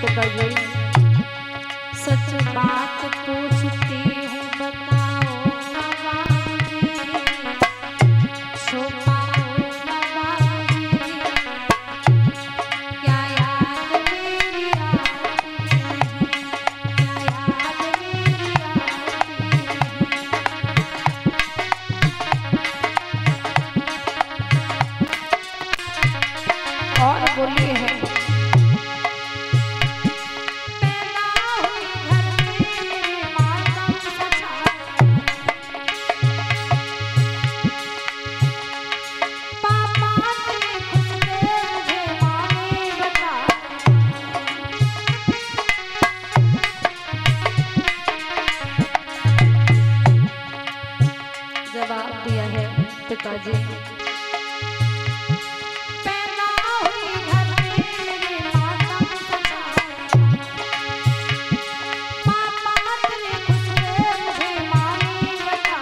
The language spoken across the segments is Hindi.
पिताजी सच बात पूछती हूँ बताओ ना बाबूजी, छुपाओ ना बाबूजी, क्या याद मेरी आती नहीं, क्या याद मेरी आती नहीं। और बोलिए है जवाब दिया है पिताजी। पैदा हुई घर में मेरे मातम सजा, पापा तेरे खुशबू मुझे मानी बता,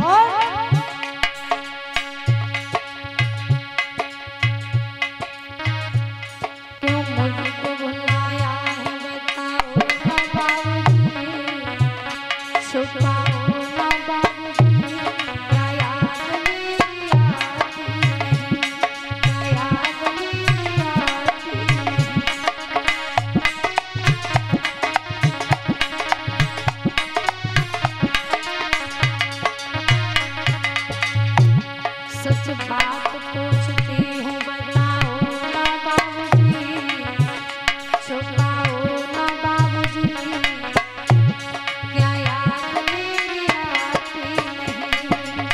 और क्यों मुझको बुलाया है बताओ ना बाबूजी, छुपाओ ना बाबूजी, सच बात पूछती हूँ बताओ ना बाबूजी, छुपाओ ना बाबूजी, क्या याद मेरी आती नहीं,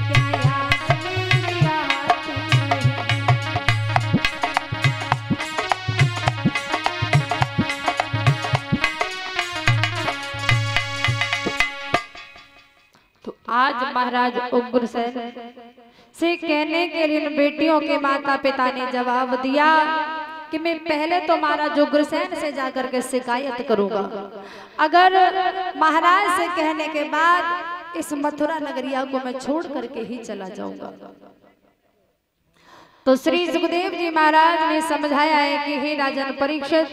क्या याद मेरी आती नहीं। तो आज महाराज उग्रसेन से कहने के लिए इन बेटियों के माता पिता ने जवाब दिया कि मैं पहले तो महाराज उग्रसेन से जाकर के शिकायत करूंगा, अगर महाराज से कहने के बाद इस मथुरा नगरिया को मैं छोड़ करके ही चला जाऊंगा। तो श्री सुखदेव जी महाराज ने समझाया है कि हे राजन परीक्षित,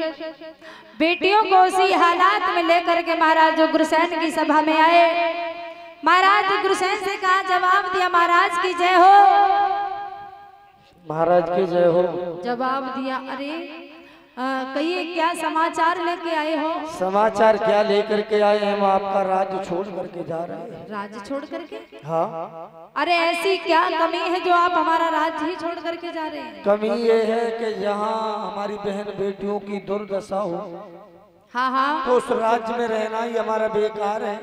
बेटियों को उसी हालात में लेकर के महाराज उग्रसेन की सभा में आए। महाराज उग्रसेन से कहा, जवाब दिया, महाराज की जय हो, महाराज की जय हो। जवाब दिया, अरे कहिए क्या समाचार लेके आए हो? समाचार क्या लेकर के आए हैं? हम आपका राज्य छोड़ करके जा रहे हैं। राज्य छोड़ करके? हाँ। अरे ऐसी क्या कमी है जो आप हमारा राज्य ही छोड़ करके जा रहे हैं? कमी ये है कि यहाँ हमारी बहन बेटियों की दुर्दशा हो, हाँ हाँ, तो उस राज्य में रहना ही हमारा बेकार है।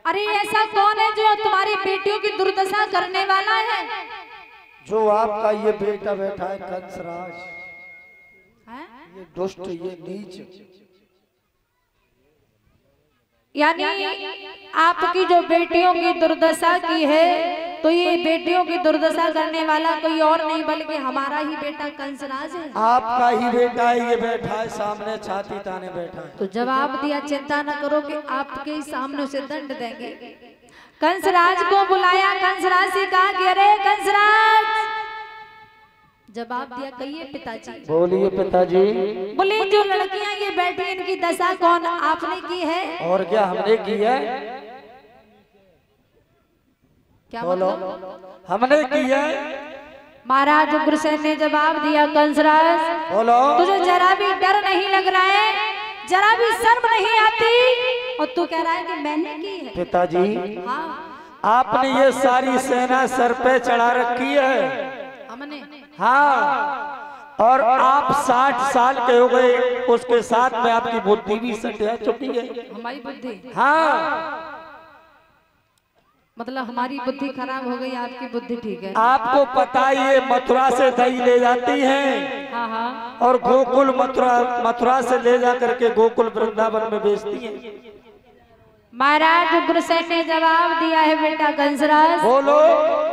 अरे ऐसा कौन है जो तुम्हारी बेटियों की दुर्दशा करने वाला है? जो आपका ये बेटा बैठा है कंसराज, ये दुष्ट, ये नीच, यानी आपकी जो बेटियों की दुर्दशा की है, तो ये बेटियों की दुर्दशा करने वाला कोई और नहीं बल्कि हमारा ही बेटा कंसराज है। आपका ही बेटा है, ये बैठा है सामने, छाती ताने बैठा है। तो जवाब दिया, चिंता न करो कि आपके ही सामने उसे दंड देंगे। कंसराज को बुलाया, कंसराज से कहा कि अरे कंसराज, जवाब दिया, कहिए पिताजी। बोलिए पिताजी। बोले जो लड़कियां ये बैठी इनकी दशा कौन आपने की है? और क्या हमने की है? क्या बोलो, मतलब? हमने की है। महाराज उग्रसेन ने जवाब दिया, कंसराज बोलो, तुझे जरा भी डर नहीं लग रहा है, जरा भी शर्म नहीं आती, और तू कह रहा है कि मैंने की है? पिताजी, हाँ, आपने ये सारी सेना सर पे चढ़ा रखी है। हमने? हाँ, और आप 60 साल के हो गए, उसके साथ में आपकी बुद्धि भी सटिया चुकी है। हमारी बुद्धि? हाँ, मतलब हमारी बुद्धि खराब हो गई, आपकी बुद्धि ठीक है? आपको पता ही है, मथुरा से दही ले जाती हैं, हाँ हाँ, और गोकुल मथुरा से ले जा करके गोकुल वृंदावन में बेचती हैं। महाराज उग्रसेन ने जवाब दिया है, बेटा कंसराज, बोलो।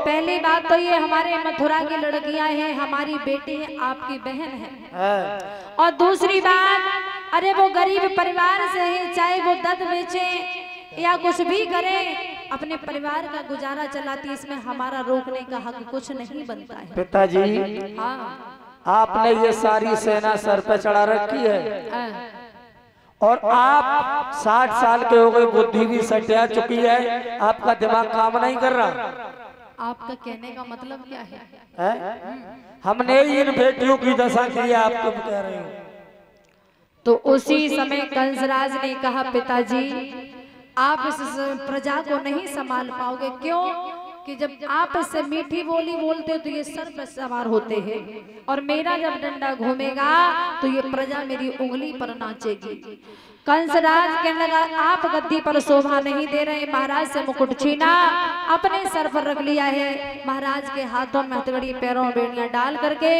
पहली बात तो ये हमारे मथुरा की लड़कियां हैं, हमारी बेटी है, आपकी बहन है, और दूसरी बात, अरे वो गरीब परिवार से है, चाहे वो दूध बेचे या कुछ भी करे, अपने परिवार का गुजारा चलाती, इसमें हमारा रोकने का हक कुछ नहीं बनता है। पिताजी, हाँ, आपने ये सारी सेना सर पे चढ़ा रखी है और आप 60 साल के हो गए, बुद्धि भी सटिया चुकी है, आपका दिमाग काम नहीं कर रहा। आपका कहने का मतलब क्या है? हमने ही इन बेटियों की दशा की है, आप तुम कह रहे हो। तो उसी समय कंसराज ने कहा, पिताजी आप इस प्रजा को नहीं संभाल पाओगे। क्यों? कि जब आप इससे मीठी बोली बोलते हो तो ये सर पर सवार होते हैं, और मेरा जब डंडा घूमेगा तो ये प्रजा मेरी उंगली पर नाचेगी। कंसराज कहने लगा, आप गद्दी पर शोभा नहीं दे रहे, महाराज से मुकुट छीना, अपने सर पर रख लिया है। महाराज के हाथों में हथकड़ी, पैरों में बेड़ियां डाल करके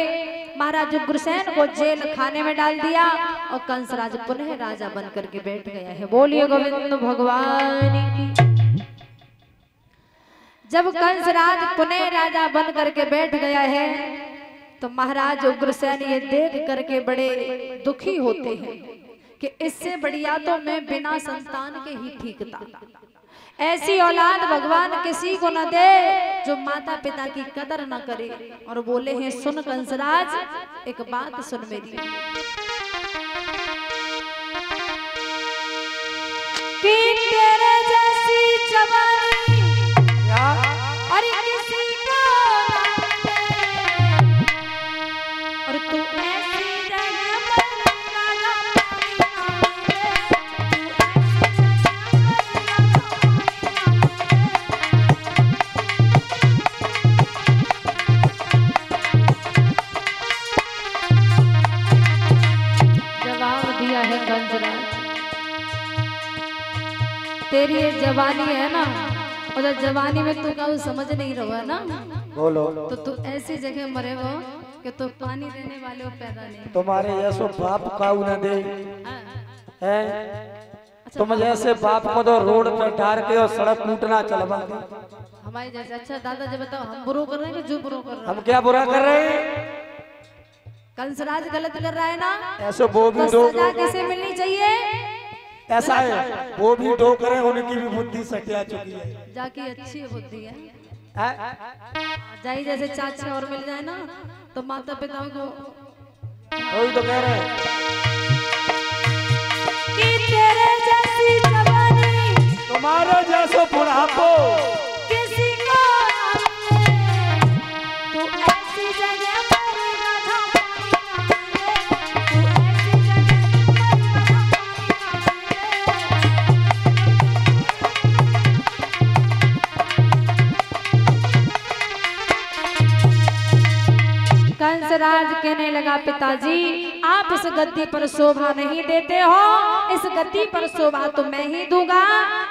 महाराज उग्रसेन को जेल खाने में डाल दिया, और कंसराज पुनः राजा बन करके बैठ गया है। बोलिए गोविंद भगवान की। जब कंसराज पुनः राजा बन करके बैठ गया है तो महाराज उग्रसेन ये देख करके बड़े दुखी होते हैं कि इससे बढ़िया तो मैं बिना संतान के ही ठीक था। ऐसी औलाद भगवान किसी को न दे जो माता पिता की कदर न करे। और बोले हैं, सुन कंसराज, एक बात सुन मेरी, कि तेरे जैसी जवानी और किसी को और तू ऐसी जगह पर राजा जवाब दिया है कंसराज, तेरी ये जवानी है ना, और जवानी में तू का समझ नहीं रहा है ना, बोलो तो तू ऐसी जगह मरे वो कि तू पानी देने वाले हो पैदा नहीं। तुम्हारे जैसो बाप काऊ न दे है, तुम जैसे बाप को तो रोड पर ठार के और सड़क कूटना चलवा दे हमारे जैसे। अच्छा दादाजी बताओ, हम बुरा कर रहे हैं कि जो बुरा कर रहे हैं? हम क्या बुरा कर रहे हैं? कंसराज गलत कर रहा है ना, ऐसे वो भी तो सजा किसे मिलनी चाहिए? ऐसा है, वो भी दो करे, उनकी भी बुद्धि सटिया चुकी है। जाकी अच्छी बुद्धि है, जाई जैसे चाचा और मिल जाए ना तो माता पिता को वही तो कह रहे हैं कि तेरे जैसी जवानी, तुम्हारे जैसो बुढ़ापो किसी को तू ऐसी जगह पर राधा तू ऐसी जगह कंसराज कहने लगा, पिताजी आप इस गद्दी पर शोभा नहीं देते हो, इस गद्दी पर शोभा तो मैं ही दूंगा,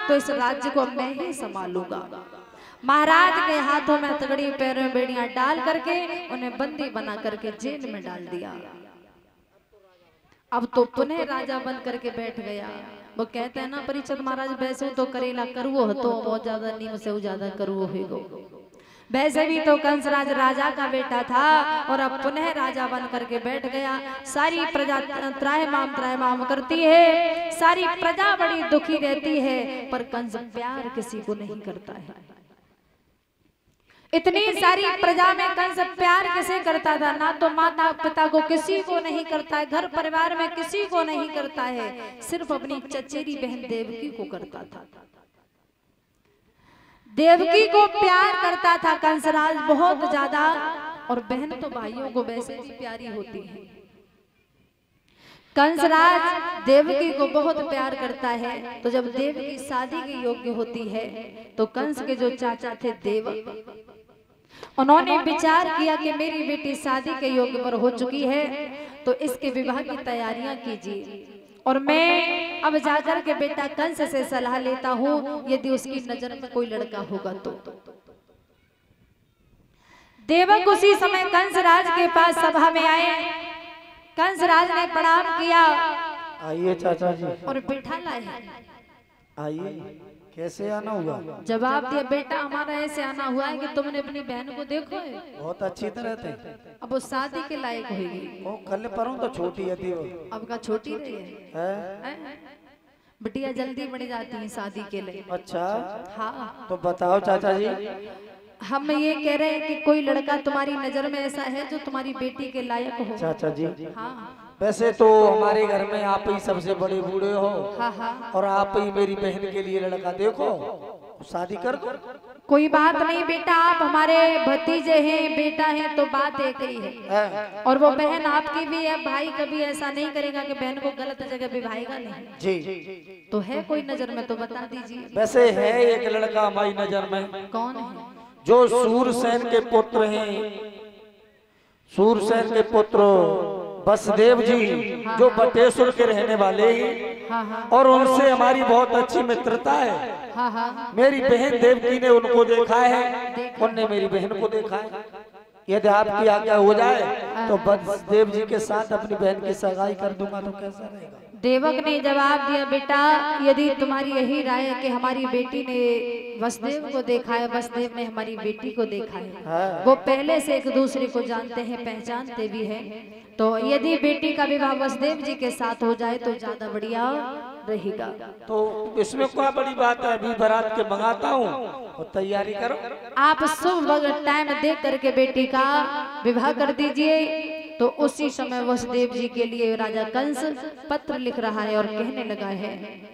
तो इस राज्य को मैं ही संभालूंगा। महाराज के हाथों में तगड़ी, पैरों में बेड़ियां डाल करके उन्हें बंदी बना करके जेल में डाल दिया। अब तो पुनः राजा बन करके बैठ गया। वो कहते हैं ना, परीक्षित महाराज वैसे तो करेला करुओ हो तो बहुत ज्यादा नीम से ज्यादा करुओ हो, वैसे भी तो कंसराज राजा का बेटा था और अब पुनः राजा बन करके बैठ गया। सारी प्रजा त्राहिमाम करती है, सारी प्रजा बड़ी दुखी रहती है, पर कंस प्यार किसी को नहीं करता है। इतनी सारी प्रजा में कंस प्यार किसे करता था? ना तो माता पिता को किसी को नहीं करता है, घर परिवार में किसी को नहीं करता है, सिर्फ अपनी चचेरी बहन देवकी को करता था। देवकी को प्यार करता था कंसराज बहुत ज्यादा, और बहन तो भाइयों को वैसे भी प्यारी होती है। कंसराज देवकी को बहुत प्यार करता है। तो जब देवकी शादी के योग्य होती है तो कंस के जो चाचा थे देवक, उन्होंने विचार किया कि मेरी बेटी शादी के योग्य पर हो चुकी है, तो इसके विवाह की तैयारियां कीजिए, और मैं अब जाकर के बेटा कंस से सलाह लेता हूँ, यदि उसकी नजर में कोई लड़का होगा तो। देवक उसी समय कंसराज के पास सभा में आए। कंसराज ने प्रणाम किया, आइए चाचा जी, और बिठा लाए। आइए, कैसे आना हुआ? जवाब दिया, बेटा हमारा ऐसे आना हुआ है कि तुमने अपनी बहन को देखो है, बहुत अच्छी तरह थे, अब वो शादी के लायक होगी। वो कल पर तो छोटी थी वो, अब का छोटी रही है, बिटिया जल्दी बढ़ जाती है शादी के लिए। अच्छा हाँ, तो बताओ चाचा जी, हम ये कह रहे हैं कि कोई लड़का तुम्हारी नजर में ऐसा है जो तुम्हारी बेटी के लायक हो। चाचा जी, हाँ वैसे तो हमारे घर में आप ही सबसे बड़े बूढ़े हो। हाँ हाँ। और आप ही मेरी बहन के लिए लड़का देखो, शादी कर दो। कोई बात नहीं बेटा, आप हमारे भतीजे हैं, बेटा है तो बात एक ही है। और वो बहन आपकी भी है। भाई कभी ऐसा नहीं करेगा कि बहन को गलत जगह बिभाएगा नहीं। जी तो है कोई नजर में तो बता दीजिए। वैसे है एक लड़का हमारी नजर में। कौन है? जो सूरसेन के पुत्र हैं, सूरसेन के पुत्र बसदेव जी, जो बटेश्वर के रहने वाले हैं। हाँ हाँ। और उनसे हमारी बहुत अच्छी मित्रता है। हाँ हाँ। मेरी बहन देवकी ने उनको देखा है, उनने मेरी बहन को देखा है। यदि आपकी आज्ञा हो जाए तो बसदेव जी के साथ अपनी बहन की सगाई कर दूंगा, तो कैसा रहेगा? देवक ने जवाब दिया, बेटा यदि तुम्हारी यही राय है कि हमारी बेटी ने वसुदेव को देखा है, वसुदेव ने हमारी बेटी को देखा है, वो पहले से एक दूसरे को जानते हैं, पहचानते भी हैं, तो यदि बेटी का विवाह वसुदेव जी के साथ हो जाए तो ज्यादा बढ़िया रहेगा। तो इसमें क्या बड़ी बात है? अभी बारात के मंगाता हूँ और तैयारी करो। आप शुभ वक्त टाइम देख करके बेटी का विवाह कर दीजिए। तो उसी समय वसुदेव जी के लिए राजा कंस पत्र लिख रहा है और कहने लगा है,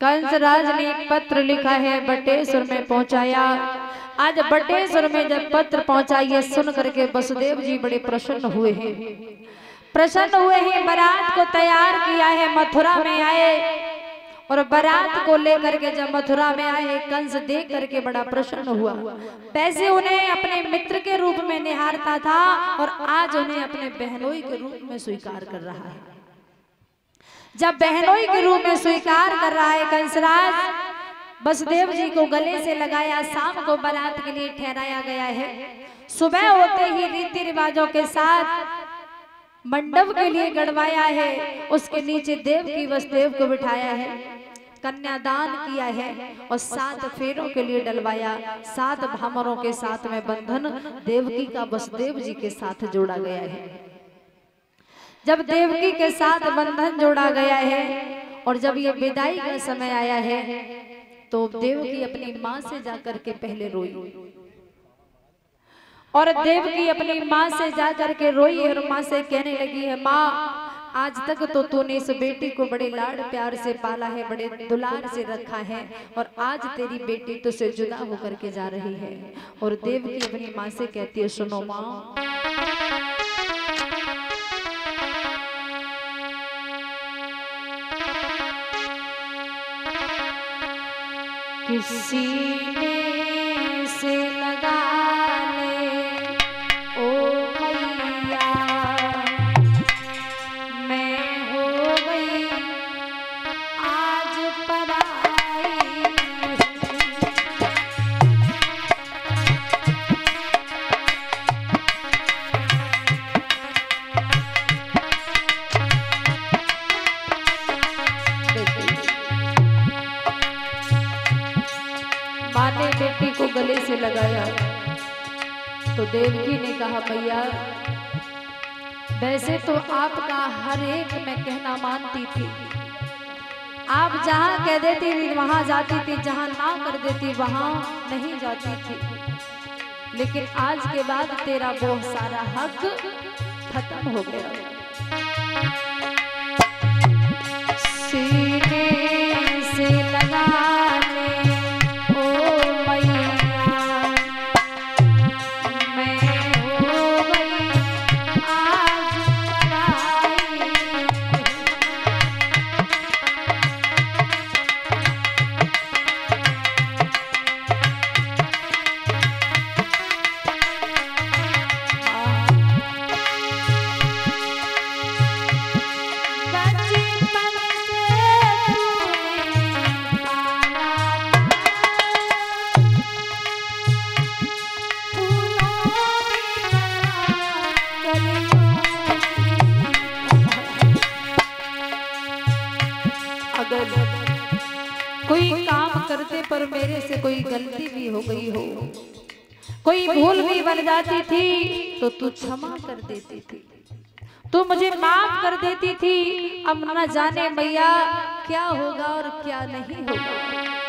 कंसराज ने एक पत्र लिखा है, बटेश्वर में पहुंचाया। आज बटेश्वर में जब पत्र पहुंचा, ये सुन करके वसुदेव जी बड़े प्रसन्न हुए हैं। बारात को तैयार किया है, मथुरा में आए और बारात को लेकर के जब मथुरा में आए, कंस देख करके बड़ा प्रसन्न हुआ। पैसे उन्हें अपने मित्र के रूप में निहारता था और आज उन्हें अपने बहनोई के रूप में स्वीकार कर रहा है। जब बहनोई के रूप में स्वीकार कर रहा है कंसराज, वसुदेव जी को गले से लगाया। शाम को बारात के लिए ठहराया गया है। सुबह होते ही रीति रिवाजों के साथ मंडप के लिए गड़वाया है। उसके नीचे देव की वसुदेव को बिठाया है, कन्यादान किया है और 7 फेरों के लिए डलवाया। 7 भामरों के साथ में बंधन देवकी का वसुदेव जी के साथ जोड़ा गया है। जब देवकी के साथ बंधन जोड़ा गया है और जब ये विदाई का समय आया है, तो देवकी अपनी माँ से जाकर के पहले रोई और देवकी अपनी माँ से जाकर के रोई और माँ से कहने लगी है, माँ आज तक तो तूने इस बेटी को बड़े लाड प्यार से पाला है, बड़े दुलार से रखा है, और आज तेरी बेटी तुझसे जुदा होकर के जा रही है। और देवकी अपनी माँ से कहती है, सुनो माँ, किसी ने से लगा ले ओ मैया, मैं हो गई आज पराई। माँ ने बेटी को गले से लगाया तो देवकी ने कहा, भैया वैसे तो आपका हर एक मैं कहना मानती थी, आप जहाँ कह देती थी वहां जाती थी, जहाँ ना कर देती वहां नहीं जाती थी, लेकिन आज के बाद तेरा वो सारा हक खत्म हो गया। सीने से लगा ले ओ मैया, मैं हो गई आज पराई। बचपन से तूने पाला अगर कोई काम करते पर मेरे से कोई गलती भी हो गई हो, कोई भूल भी बन जाती थी तो तू क्षमा कर देती थी, तू मुझे माफ कर देती थी। अब न जाने मैया क्या होगा और क्या नहीं होगा।